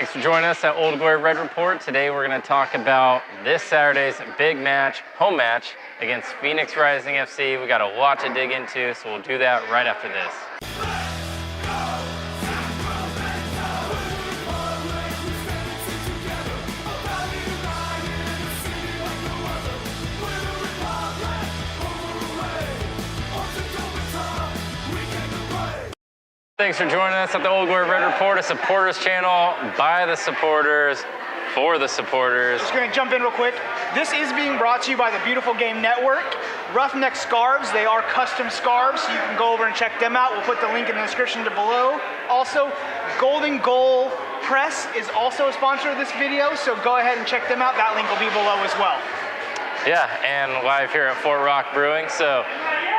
Thanks for joining us at Old Glory Red Report. Today we're going to talk about this Saturday's big match, home match, against Phoenix Rising FC. We got a lot to dig into, so we'll do that right after this. Thanks for joining us at the Old Glory Red Report, a supporters channel by the supporters, for the supporters. Just gonna jump in real quick. This is being brought to you by the Beautiful Game Network. Ruffneck Scarves, they are custom scarves, so you can go over and check them out. We'll put the link in the description below. Also, Golden Goal Press is also a sponsor of this video, so go ahead and check them out. That link will be below as well. Yeah, and live here at Fort Rock Brewing, so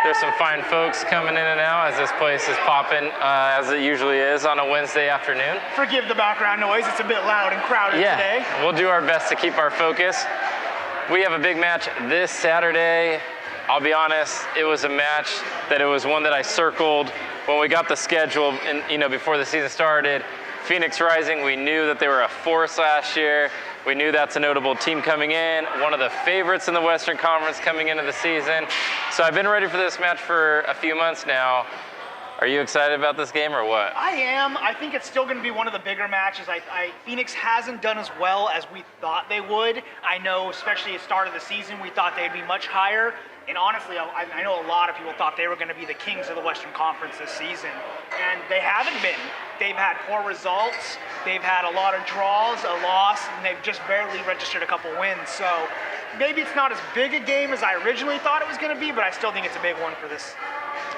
there's some fine folks coming in and out as this place is popping, as it usually is on a Wednesday afternoon. Forgive the background noise, it's a bit loud and crowded today. We'll do our best to keep our focus. We have a big match this Saturday. I'll be honest, it was a match that it was one that I circled when we got the schedule and before the season started. Phoenix Rising, we knew that they were a force last year. We knew that's a notable team coming in, one of the favorites in the Western Conference coming into the season. So I've been ready for this match for a few months now. Are you excited about this game or what? I am. I think it's still going to be one of the bigger matches. Phoenix hasn't done as well as we thought they would. I know, especially at the start of the season, we thought they'd be much higher. And honestly, I know a lot of people thought they were going to be the kings of the Western Conference this season. And they haven't been. They've had poor results. They've had a lot of draws, a loss, and they've just barely registered a couple wins. So maybe it's not as big a game as I originally thought it was going to be, but I still think it's a big one for this.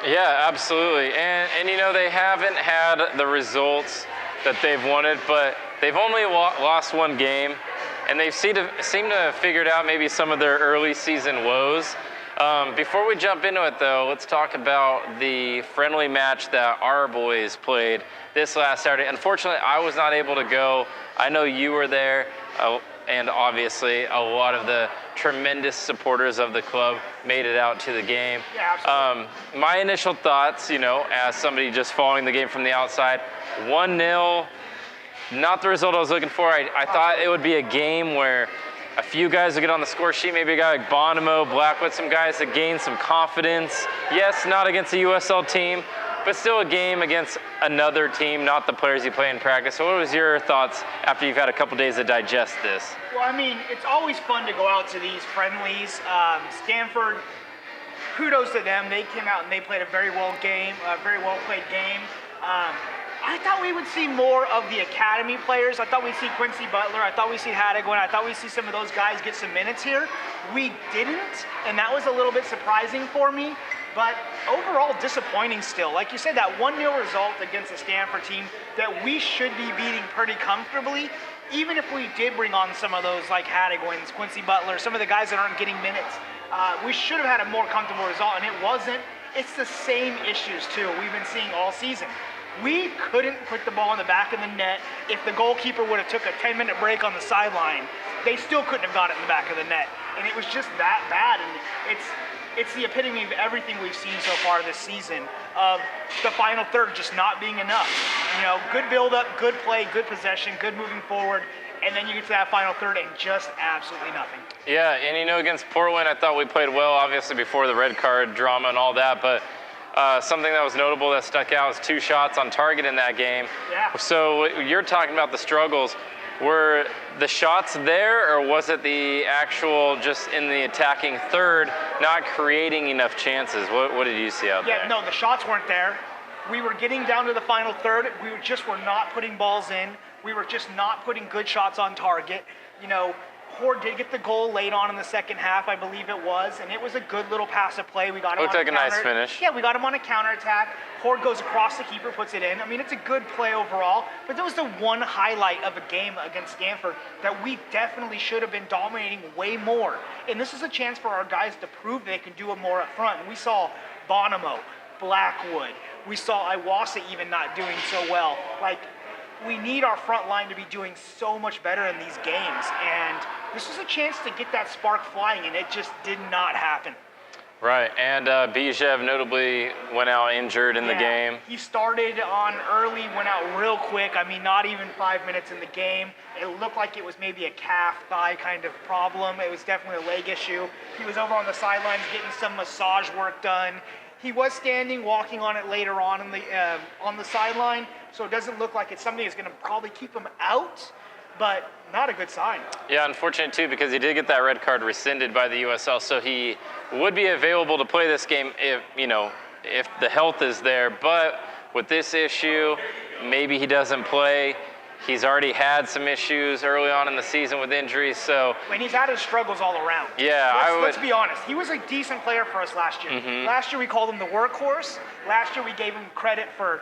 Yeah, absolutely. And they haven't had the results that they've wanted, but they've only lost one game, and they've seemed to have figured out maybe some of their early season woes. Before we jump into it, though, let's talk about the friendly match that our boys played this last Saturday. Unfortunately, I was not able to go. I know you were there, and obviously a lot of the tremendous supporters of the club made it out to the game. Yeah, absolutely. My initial thoughts, as somebody just following the game from the outside, 1-0, not the result I was looking for. I thought it would be a game where a few guys would get on the score sheet, maybe a guy like Banda, Blackwood, some guys that gain some confidence. Yes, not against a USL team, but still a game against another team, not the players you play in practice. So what was your thoughts after you've had a couple days to digest this? Well, I mean, it's always fun to go out to these friendlies. Stanford, kudos to them. They came out and they played a very well played game. I thought we would see more of the academy players. I thought we'd see Quincy Butler. I thought we'd see Hadiguin. I thought we'd see some of those guys get some minutes here. We didn't, and that was a little bit surprising for me. But overall, disappointing still. Like you said, that 1-0 result against the Stanford team that we should be beating pretty comfortably, even if we did bring on some of those like Hadiguins, Quincy Butler, some of the guys that aren't getting minutes. We should have had a more comfortable result, and it wasn't. It's the same issues, too, we've been seeing all season. We couldn't put the ball in the back of the net. If the goalkeeper would have took a 10-minute break on the sideline, they still couldn't have got it in the back of the net. And it was just that bad. And it's the epitome of everything we've seen so far this season, of the final third just not being enough. Good build-up, good play, good possession, good moving forward, and then you get to that final third and just absolutely nothing. Yeah, and against Portland, I thought we played well, obviously before the red card drama and all that, but something that was notable that stuck out was 2 shots on target in that game. Yeah. So you're talking about the struggles. Were the shots there, or was it the actual just in the attacking third not creating enough chances? What did you see out there? Yeah, no, the shots weren't there. We were getting down to the final third. We were not putting balls in. We were just not putting good shots on target. Horde did get the goal late on in the second half, I believe it was, and it was a good little pass of play. We got him looked like a nice finish. Yeah, we got him on a counterattack. Horde goes across the keeper, puts it in. I mean, it's a good play overall, but that was the one highlight of a game against Stanford that we definitely should have been dominating way more. And this is a chance for our guys to prove they can do it more up front. And we saw Bonamo, Blackwood. We saw Iwasa even not doing so well. We need our front line to be doing so much better in these games, and this was a chance to get that spark flying, and it just did not happen. Right, and Bijev notably went out injured in the game. He started on early, went out real quick. I mean, not even 5 minutes in the game. It looked like it was maybe a calf thigh kind of problem. It was definitely a leg issue. He was over on the sidelines getting some massage work done. He was standing, walking on it later on the sideline, so it doesn't look like it's something that's going to probably keep him out, but not a good sign. Yeah, unfortunate too, because he did get that red card rescinded by the USL, so he would be available to play this game if the health is there. But with this issue, maybe he doesn't play. He's already had some issues early on in the season with injuries, so. And he's had his struggles all around. Yeah, let's be honest. He was a decent player for us last year. Mm-hmm. Last year we called him the workhorse. Last year we gave him credit for,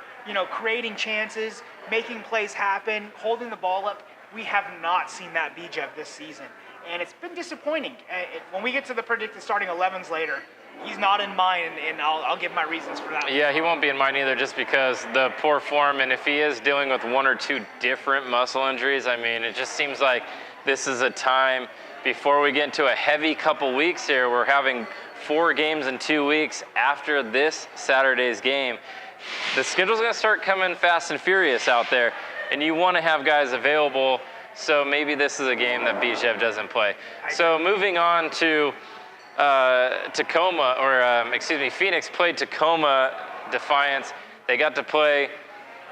creating chances, making plays happen, holding the ball up. We have not seen that Bijev this season, and it's been disappointing. When we get to the predicted starting 11s later, he's not in mine, and I'll give my reasons for that. Yeah, he won't be in mine either, just because the poor form, and if he is dealing with one or two different muscle injuries, I mean, it just seems like this is a time before we get into a heavy couple weeks here. We're having 4 games in 2 weeks after this Saturday's game. The schedule's going to start coming fast and furious out there, and you want to have guys available, so maybe this is a game that Bijev doesn't play. So moving on to Phoenix played Tacoma Defiance. They got to play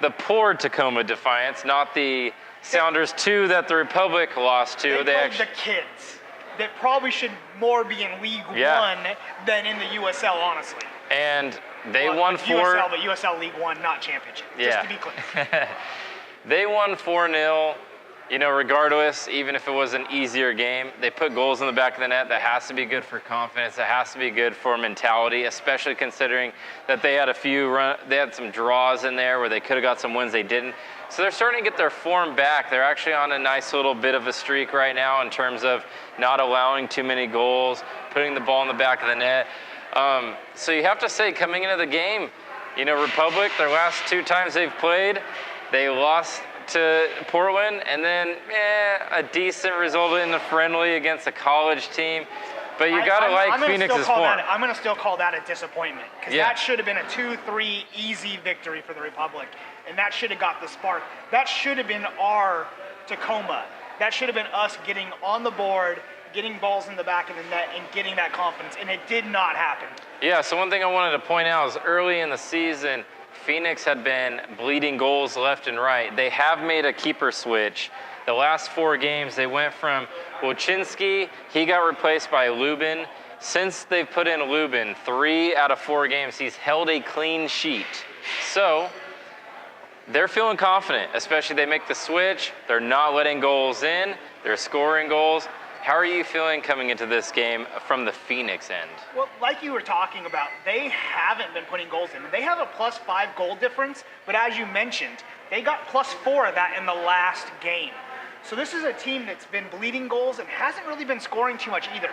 the poor Tacoma Defiance, not the Sounders 2 that the Republic lost to. They played the kids that probably should more be in League One than in the USL, honestly. And they won 4. USL, but USL League One, not Championship. Just to be clear. They won 4-0. Regardless, even if it was an easier game, they put goals in the back of the net. That has to be good for confidence. That has to be good for mentality, especially considering that they had they had some draws in there where they could have got some wins. They didn't. So they're starting to get their form back. They're actually on a nice little bit of a streak right now in terms of not allowing too many goals, putting the ball in the back of the net. So you have to say, coming into the game, Republic, their last 2 times they've played, they lost to Portland, and then a decent result in the friendly against a college team. But you got to like Phoenix's form. I'm going to still call that a disappointment, because that should have been a 2-3 easy victory for the Republic, and that should have got the spark. That should have been our Tacoma. That should have been us getting on the board, getting balls in the back of the net, and getting that confidence, and it did not happen. Yeah, so one thing I wanted to point out is early in the season, Phoenix had been bleeding goals left and right. They have made a keeper switch. The last 4 games, they went from Wojcinski, he got replaced by Lubin. Since they've put in Lubin, 3 out of 4 games, he's held a clean sheet. So they're feeling confident, especially they make the switch. They're not letting goals in. They're scoring goals. How are you feeling coming into this game from the Phoenix end? Well, like you were talking about, they haven't been putting goals in. They have a +5 goal difference, but as you mentioned, they got +4 of that in the last game. So this is a team that's been bleeding goals and hasn't really been scoring too much either.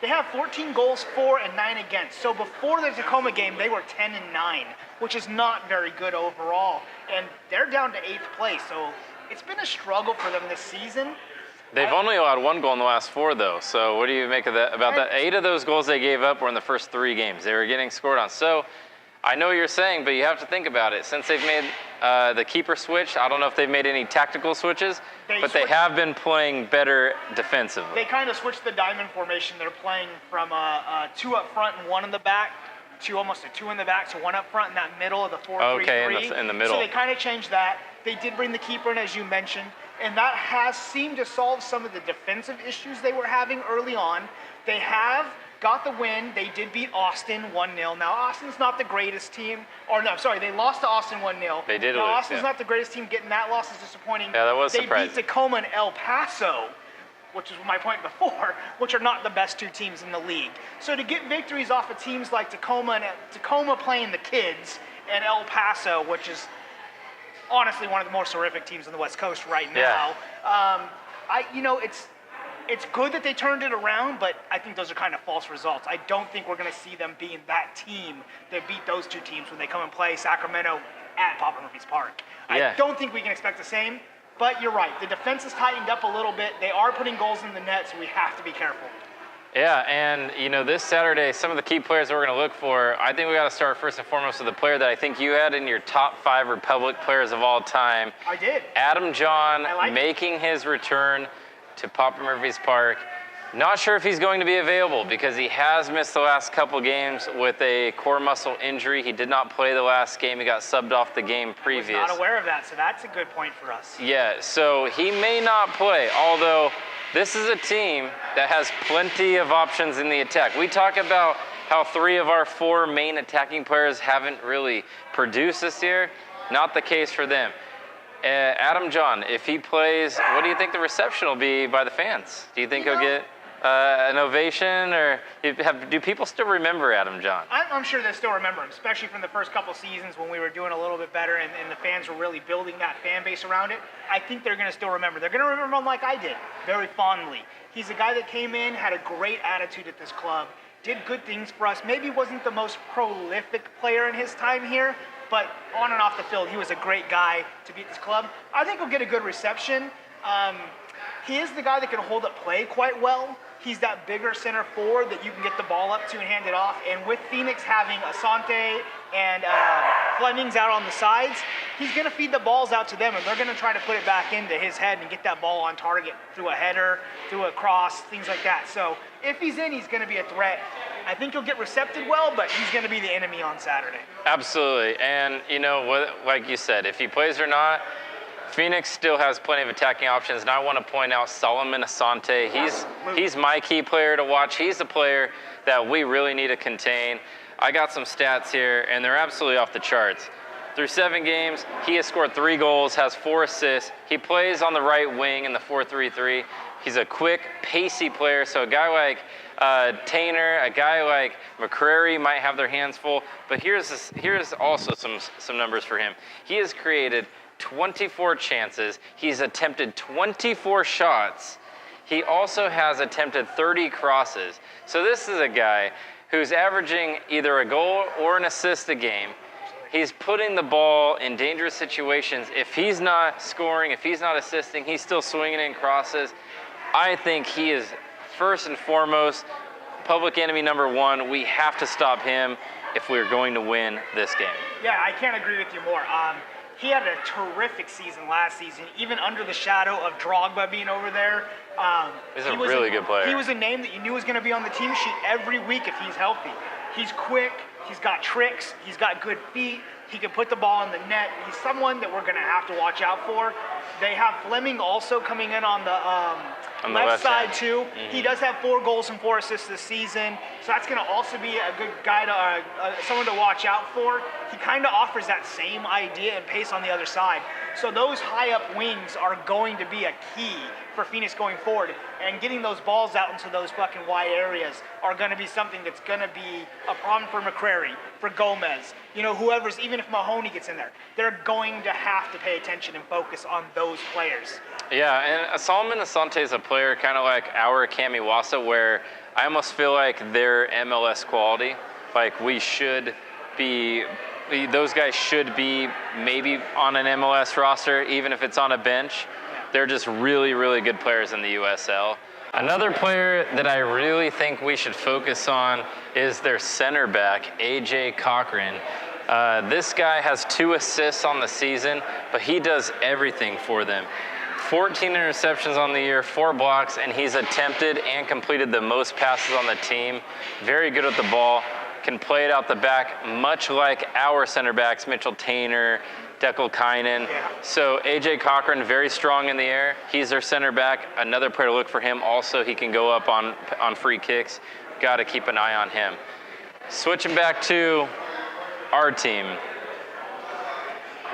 They have 14 goals for and 9 against. So before the Tacoma game, they were 10-9, which is not very good overall. And they're down to 8th place, so it's been a struggle for them this season. They've only allowed 1 goal in the last 4, though. So what do you make of that? About that? 8 of those goals they gave up were in the first 3 games. They were getting scored on. So I know what you're saying, but you have to think about it. Since they've made the keeper switch, I don't know if they've made any tactical switches, but they have been playing better defensively. They kind of switched the diamond formation. They're playing from 2 up front and 1 in the back to almost a 2 in the back to 1 up front in that middle of the 4-3-3. Okay, in the middle. So they kind of changed that. They did bring the keeper in, as you mentioned, and that has seemed to solve some of the defensive issues they were having early on. They have got the win. They did beat Austin 1-0. Now, Austin's not the greatest team. They lost to Austin 1-0. They did now, lose, Austin's not the greatest team. Getting that loss is disappointing. Yeah, that was surprising. They beat Tacoma and El Paso, which is my point before, which are not the best 2 teams in the league. So to get victories off of teams like Tacoma playing the kids, and El Paso, which is honestly one of the most horrific teams on the West Coast right now. It's good that they turned it around, but I think those are kind of false results. I don't think we're going to see them being that team that beat those 2 teams when they come and play Sacramento at Papa Murphy's Park. I don't think we can expect the same, but you're right. The defense has tightened up a little bit. They are putting goals in the net, so we have to be careful. Yeah, and this Saturday, some of the key players that we're going to look for, I think we got to start first and foremost with the player that I think you had in your top 5 Republic players of all time. I did. Adam John making his return to Papa Murphy's Park. Not sure if he's going to be available because he has missed the last couple games with a core muscle injury. He did not play the last game. He got subbed off the game previous. I was not aware of that, so that's a good point for us. Yeah, so he may not play, although this is a team that has plenty of options in the attack. We talk about how 3 of our 4 main attacking players haven't really produced this year. Not the case for them. Adam John, if he plays, what do you think the reception will be by the fans? Do you think he'll get an ovation, or do people still remember Adam John? I'm sure they still remember him, especially from the first couple seasons when we were doing a little bit better and the fans were really building that fan base around it. I think they're going to still remember. They're going to remember him like I did, very fondly. He's a guy that came in, had a great attitude at this club, did good things for us. Maybe wasn't the most prolific player in his time here, but on and off the field, he was a great guy to be at this club. I think he'll get a good reception. He is the guy that can hold up play quite well. He's that bigger center forward that you can get the ball up to and hand it off. And with Phoenix having Asante and Fleming's out on the sides, he's going to feed the balls out to them, and they're going to try to put it back into his head and get that ball on target through a header, through a cross, things like that. So if he's in, he's going to be a threat. I think he'll get recepted well, but he's going to be the enemy on Saturday. Absolutely. And, like you said, if he plays or not, Phoenix still has plenty of attacking options, and I want to point out Solomon Asante. He's my key player to watch. He's the player that we really need to contain. I got some stats here, and they're absolutely off the charts. Through 7 games, he has scored 3 goals, has 4 assists. He plays on the right wing in the 4-3-3. He's a quick, pacey player, so a guy like Tainer, a guy like McCrary might have their hands full, but here's also some numbers for him. He has created 24 chances. He's attempted 24 shots. He also has attempted 30 crosses. So this is a guy who's averaging either a goal or an assist a game. He's putting the ball in dangerous situations. If he's not scoring, if he's not assisting, he's still swinging in crosses. I think he is first and foremost public enemy number 1. We have to stop him if we're going to win this game. Yeah, I can't agree with you more. He had a terrific season last season, even under the shadow of Drogba being over there. He's a really good player. He was a name that you knew was going to be on the team sheet every week if he's healthy. He's quick, he's got tricks, he's got good feet, he can put the ball in the net. He's someone that we're going to have to watch out for. They have Fleming also coming in on the left side too. Mm-hmm. He does have 4 goals and 4 assists this season, so that's going to also be a good guy to someone to watch out for. He kind of offers that same idea and pace on the other side. So those high up wings are going to be a key for Phoenix going forward, and getting those balls out into those fucking wide areas are going to be something that's going to be a problem for McCrary, for Gomez, whoever's, even if Mahoney gets in there, they're going to have to pay attention and focus on those players. Yeah, and Solomon Asante is a player kind of like our Kamiwasa, where I almost feel like they're MLS quality. Like those guys should be maybe on an MLS roster, even if it's on a bench. They're just really, really good players in the USL. Another player that I really think we should focus on is their center back, AJ Cochran. This guy has 2 assists on the season, but he does everything for them. 14 interceptions on the year, 4 blocks, and he's attempted and completed the most passes on the team. Very good with the ball, can play it out the back, much like our center backs, Mitchell Tainer, Declan Kynan. Yeah. So AJ Cochran, very strong in the air. He's their center back. Another player to look for him. Also, he can go up on free kicks. Got to keep an eye on him. Switching back to our team.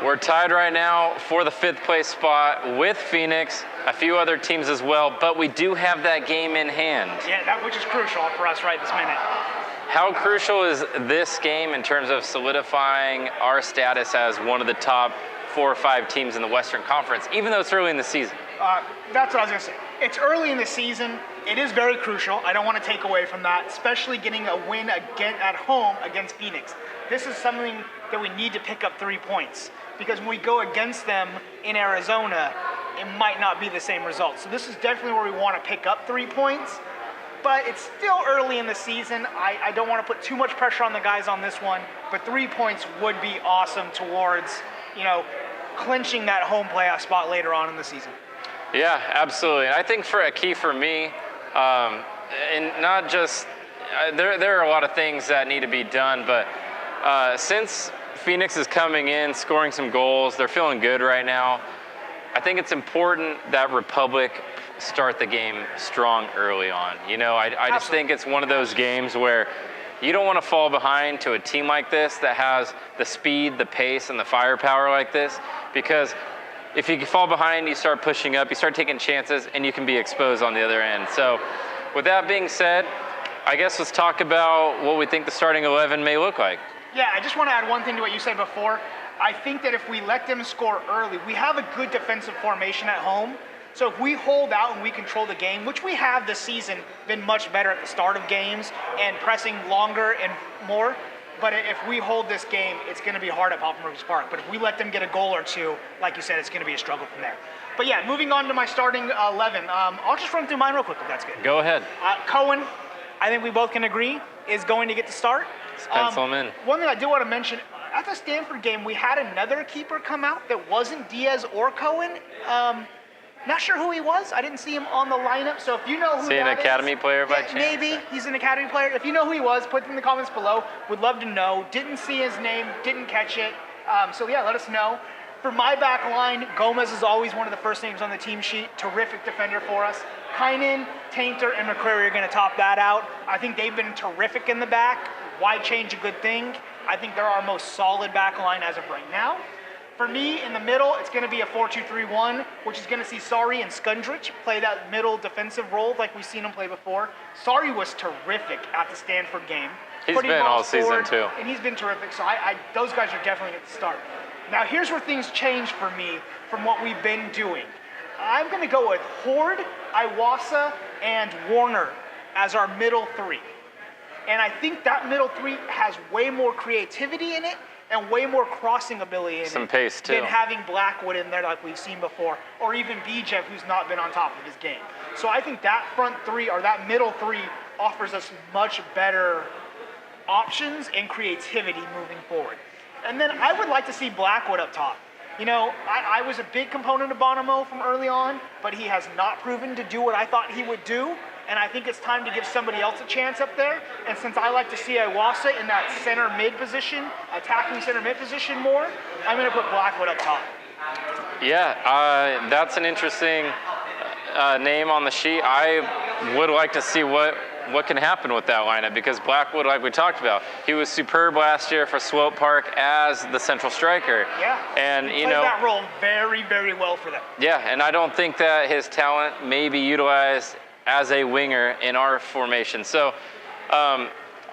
We're tied right now for the 5th place spot with Phoenix, a few other teams as well, but we do have that game in hand. Yeah, which is crucial for us right this minute. How crucial is this game in terms of solidifying our status as one of the top 4 or 5 teams in the Western Conference, even though it's early in the season? That's what I was going to say. It's early in the season. It is very crucial. I don't want to take away from that, especially getting a win again at home against Phoenix. This is something that we need to pick up 3 points, because when we go against them in Arizona, it might not be the same result. So this is definitely where we want to pick up 3 points. but it's still early in the season. I don't want to put too much pressure on the guys on this one, but 3 points would be awesome towards, clinching that home playoff spot later on in the season. Yeah, absolutely. And I think for a key for me, and not just, there are a lot of things that need to be done, but since Phoenix is coming in, scoring some goals, they're feeling good right now, I think it's important that Republic start the game strong early on. I just think it's one of those games where you don't want to fall behind to a team like this that has the speed, the pace, and the firepower like this, because if you fall behind, you start pushing up, you start taking chances, and you can be exposed on the other end. So with that being said, I guess let's talk about what we think the starting 11 may look like. Yeah, I just want to add one thing to what you said before. I think that if we let them score early, we have a good defensive formation at home. So if we hold out and we control the game, which we have this season been much better at the start of games and pressing longer and more, but if we hold this game, it's going to be hard at Papa-Murphy's Park. But if we let them get a goal or two, like you said, it's going to be a struggle from there. But yeah, moving on to my starting 11, I'll just run through mine real quick if that's good. Go ahead. Cohen, I think we both can agree, is going to get the start. Pencil him in. One thing I do want to mention, at the Stanford game, we had another keeper come out that wasn't Diaz or Cohen. Not sure who he was. I didn't see him on the lineup. So if you know who is he an academy player by chance? Maybe he's an academy player. If you know who he was, put it in the comments below. Would love to know. Didn't see his name, didn't catch it. So yeah, let us know. For my back line, Gomez is always one of the first names on the team sheet. Terrific defender for us. Kynan, Tainter, and McCrary are going to top that out. I think they've been terrific in the back. Why change a good thing? I think they're our most solid back line as of right now. For me, in the middle, it's going to be a 4-2-3-1, which is going to see Sari and Skundrich play that middle defensive role like we've seen them play before. Sari was terrific at the Stanford game. He's been all season, too. And he's been terrific, so those guys are definitely going to start. Now, here's where things change for me from what we've been doing. I'm going to go with Horde, Iwasa, and Warner as our middle three. And I think that middle three has way more creativity in it and way more crossing ability in some pace too than having Blackwood in there like we've seen before, or even Bijev, who's not been on top of his game. So I think that front three, or that middle three, offers us much better options and creativity moving forward. And then I would like to see Blackwood up top. I was a big component of Bonomo from early on, but he has not proven to do what I thought he would do. And I think it's time to give somebody else a chance up there. And since I like to see Iwasa in that center mid position, attacking center mid position more, I'm going to put Blackwood up top. Yeah, that's an interesting name on the sheet. I would like to see what can happen with that lineup, because Blackwood, like we talked about, he was superb last year for Swope Park as the central striker. Yeah, and he played that role very, very well for them. Yeah, and I don't think that his talent may be utilized as a winger in our formation. So I'm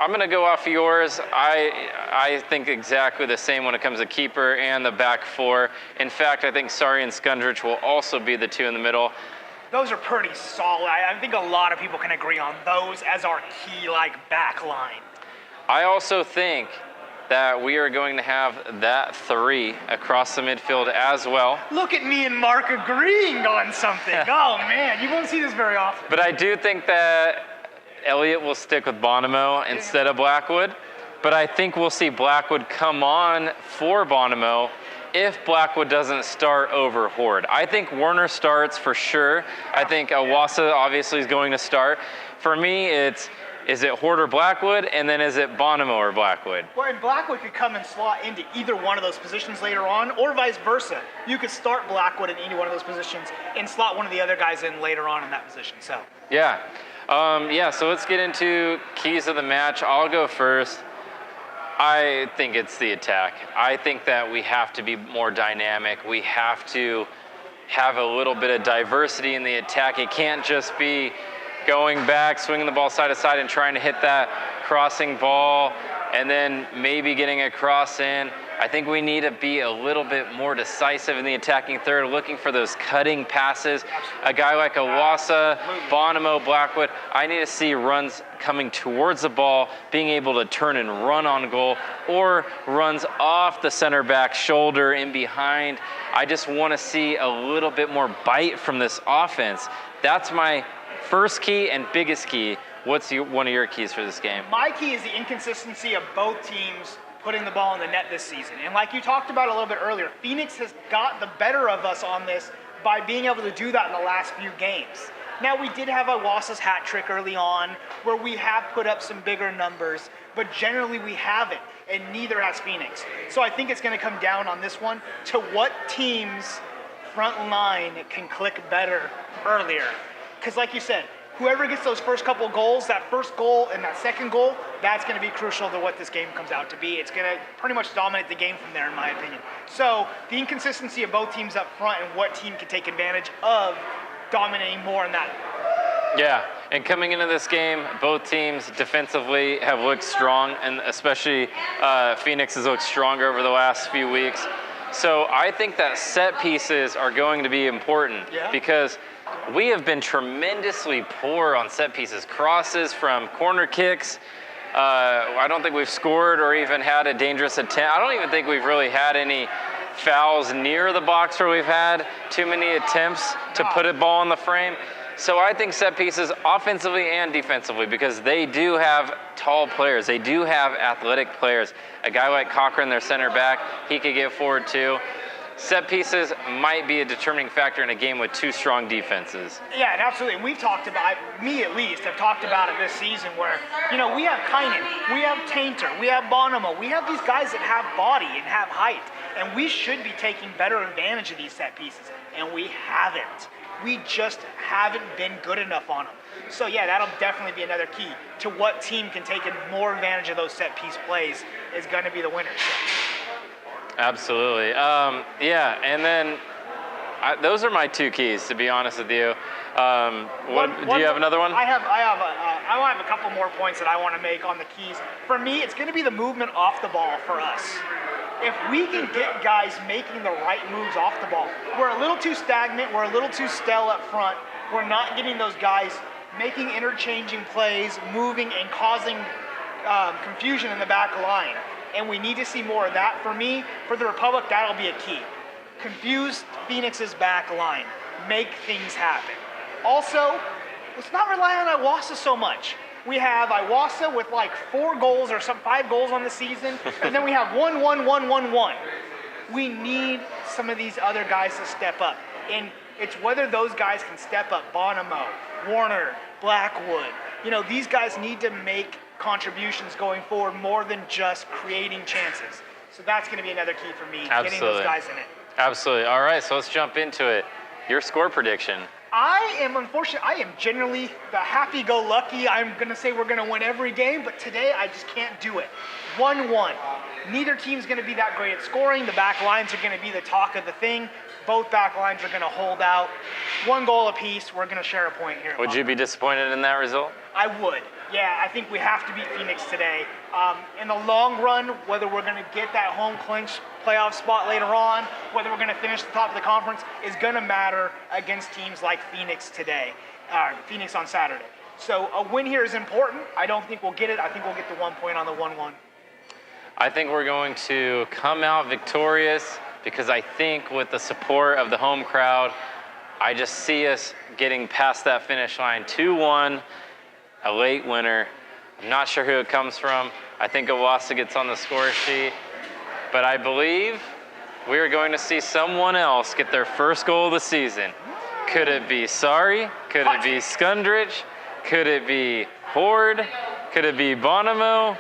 going to go off of yours. I think exactly the same when it comes to keeper and the back four. In fact, I think Sari and Skundrich will also be the two in the middle. Those are pretty solid. I think a lot of people can agree on those as our key back line. I also think that we are going to have that three across the midfield as well. Look at me and Mark agreeing on something. Oh man, you won't see this very often. But I do think that Elliott will stick with Bonomo instead of Blackwood. But I think we'll see Blackwood come on for Bonomo if Blackwood doesn't start over Horde. I think Warner starts for sure. I think Iwasa obviously is going to start. For me, is it Horde or Blackwood, and then is it Bonomo or Blackwood? Well, and Blackwood could come and slot into either one of those positions later on, or vice versa. You could start Blackwood in any one of those positions and slot one of the other guys in later on in that position. So. Yeah. So let's get into keys of the match. I'll go first. I think it's the attack. I think that we have to be more dynamic. We have to have a little bit of diversity in the attack. It can't just be going back, swinging the ball side to side and trying to hit that crossing ball and then maybe getting a cross in. I think we need to be a little bit more decisive in the attacking third, looking for those cutting passes. A guy like Iwasa, Bonomo, Blackwood, I need to see runs coming towards the ball, being able to turn and run on goal, or runs off the center back shoulder in behind. I just want to see a little bit more bite from this offense. That's my first key and biggest key What's one of your keys for this game? My key is the inconsistency of both teams putting the ball in the net this season. And like you talked about a little bit earlier, Phoenix has got the better of us on this by being able to do that in the last few games. Now, we did have Iwasa's hat trick early on where we have put up some bigger numbers, but generally we haven't, and neither has Phoenix. So I think it's going to come down on this one to what team's front line can click better earlier. Because like you said, whoever gets those first couple goals, that first goal and that second goal, that's going to be crucial to what this game comes out to be. It's going to pretty much dominate the game from there, in my opinion. So the inconsistency of both teams up front and what team can take advantage of dominating more in that. Yeah, and coming into this game, both teams defensively have looked strong, and especially Phoenix has looked stronger over the last few weeks. So I think that set pieces are going to be important because we have been tremendously poor on set pieces. Crosses from corner kicks. I don't think we've scored or even had a dangerous attempt. I don't even think we've really had any fouls near the box where we've had too many attempts to put a ball in the frame. So I think set pieces offensively and defensively, because they do have tall players. They do have athletic players. A guy like Cochran, their center back, he could get forward too. Set pieces might be a determining factor in a game with two strong defenses. Yeah, and absolutely. And we've talked about, me at least, have talked about it this season where, we have Kynan, we have Tainter, we have Bonomo, we have these guys that have body and have height. And we should be taking better advantage of these set pieces. And we haven't. We just haven't been good enough on them. So yeah, that'll definitely be another key to what team can take more advantage of those set piece plays is going to be the winner. Absolutely. And then those are my two keys, to be honest with you. Do you have another one? I have a couple more points that I want to make on the keys. For me, it's going to be the movement off the ball for us. If we can get guys making the right moves off the ball, we're a little too stagnant, we're a little too stale up front, we're not getting those guys making interchanging plays, moving and causing confusion in the back line. And we need to see more of that. For me, for the Republic, that'll be a key. Confuse Phoenix's back line. Make things happen. Also, let's not rely on Iwasa so much. We have Iwasa with like 5 goals on the season, and then we have 1-1-1-1-1. We need some of these other guys to step up. And it's whether those guys can step up. Bonomo, Warner, Blackwood. These guys need to make contributions going forward more than just creating chances. So that's going to be another key for me, getting those guys in it. Absolutely. All right, so let's jump into it. Your score prediction. I am generally the happy-go-lucky. I'm going to say we're going to win every game, but today I just can't do it. 1-1. Neither team's going to be that great at scoring. The back lines are going to be the talk of the thing. Both back lines are going to hold out. 1 goal apiece. We're going to share a point here. Would you be disappointed in that result? I would. Yeah, I think we have to beat Phoenix today. In the long run, whether we're going to get that home clinch playoff spot later on, whether we're going to finish the top of the conference, is going to matter against teams like Phoenix today, Phoenix on Saturday. So a win here is important. I don't think we'll get it. I think we'll get the 1 point on the 1-1. I think we're going to come out victorious because I think with the support of the home crowd, I just see us getting past that finish line 2-1, a late winner. I'm not sure who it comes from. I think Iwasa gets on the score sheet, but I believe we are going to see someone else get their first goal of the season. Could it be Sari? Could it be Skundrich? Could it be Horde? Could it be Bonomo?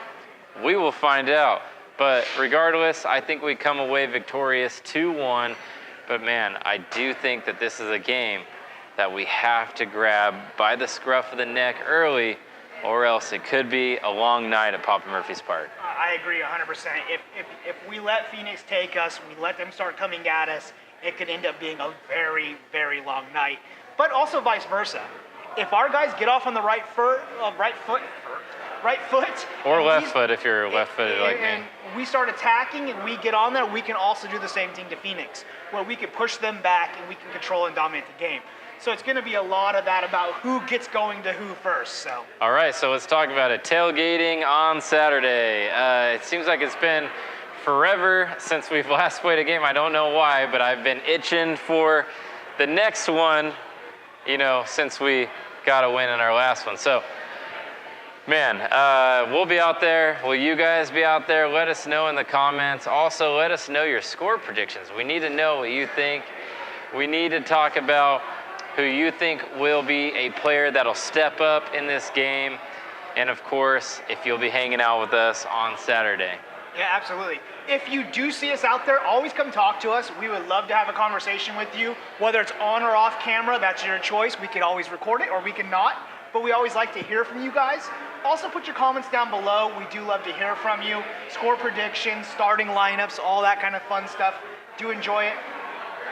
We will find out. But regardless, I think we come away victorious 2-1. But man, I do think that this is a game that we have to grab by the scruff of the neck early, or else it could be a long night at Papa Murphy's Park. I agree 100%. If we let Phoenix take us, we let them start coming at us, it could end up being a very, very long night. But also vice versa. If our guys get off on the right foot, or left foot if you're left-footed like me. And we start attacking and we get on there, we can also do the same thing to Phoenix, where we can push them back and we can control and dominate the game. So it's going to be a lot of that about who gets going to who first. So. All right, so let's talk about it. Tailgating on Saturday. It seems like it's been forever since we've last played a game. I don't know why, but I've been itching for the next one, since we got a win in our last one. So Man, we'll be out there. Will you guys be out there? Let us know in the comments. Also, let us know your score predictions. We need to know what you think. We need to talk about who you think will be a player that'll step up in this game. And of course, if you'll be hanging out with us on Saturday. Yeah, absolutely. If you do see us out there, always come talk to us. We would love to have a conversation with you. Whether it's on or off camera, that's your choice. We can always record it or we can not. But we always like to hear from you guys. Also put your comments down below. We do love to hear from you. Score predictions, starting lineups, all that kind of fun stuff. Do enjoy it.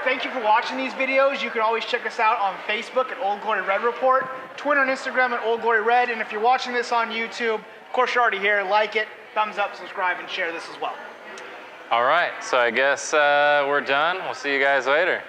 Thank you for watching these videos. You can always check us out on Facebook at Old Glory Red Report, Twitter and Instagram at Old Glory Red, and if you're watching this on YouTube, of course you're already here, like it, thumbs up, subscribe, and share this as well. All right, so I guess we're done. We'll see you guys later.